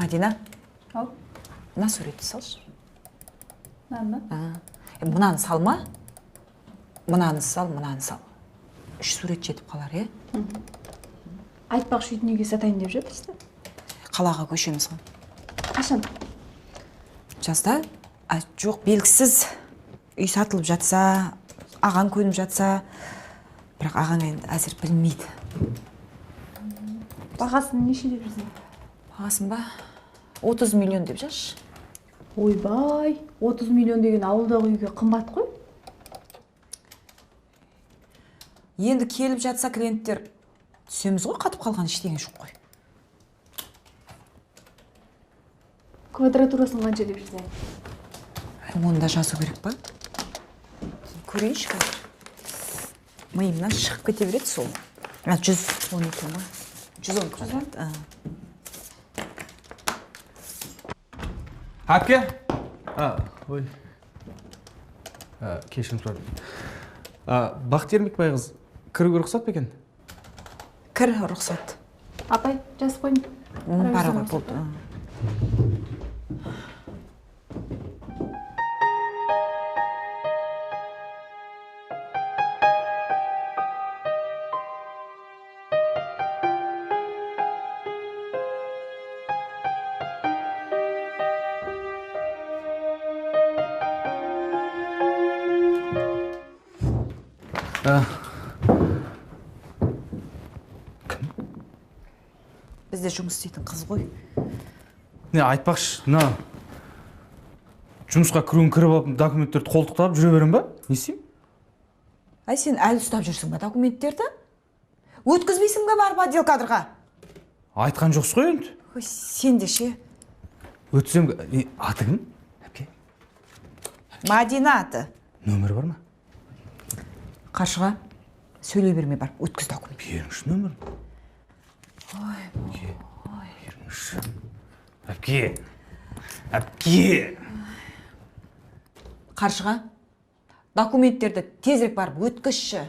Мадина, Ау, мына суретті салшы. мынаны. Мынаны салма. Мынаны сал, мынаны сал. 3 сурет жетіп қалар, е? Айтпақшы үйді неге сатайын деп жатырсыздар? Қалаға көшеміз ғой. Қашан? Жазда? Жоқ, белгісіз. Үй сатылып жатса, ағаң көніп жатса, бірақ ағаң енді әзір білмейді. Бағасын неше деп жүрсің? Бағасын ба? 30 миллион деп жаш. Ойбай, 30 миллион деген ауылдағы үйге қымбат қой. Енді келіп жатса клиенттер түсеміз ғой, қатып қалған ештеңе жоқ қой. Квадратурасын қанша деп жүрсің? Оны да жазу керек па? Көрейінші қазір. Миымнан шығып кете береді сол. 110 екен ғой. 110 квадрат. Әпке? Ой. Кешірім сұраймын. Бақтияр Мекбайқызы, кіруге рұқсат па екен? Кір рұқсат. Апай, жазып қойын. Бара ғой, болды. Бізде жұмыс істейтін қыз ғой. Не, айтпақшы, жұмысқа кіруін кіріп алып, документтерді қолтықтап жүре берем ба? Не істеймін? Сен әлі ұстап жүрсің ба документтерді? Өткізбейсің бе барып отдел-кадрға? Айтқан жоқсыз ғой енді. Сен де ше? Өтсем, аты кім? Әпке? Мадина аты. Нөмірі бар ма? Қаршыға сөйлей берме барып, өткіз документ. Беріңші нөмірін. Әпке. Қаршыға, документтерді тезірек барып өткізші.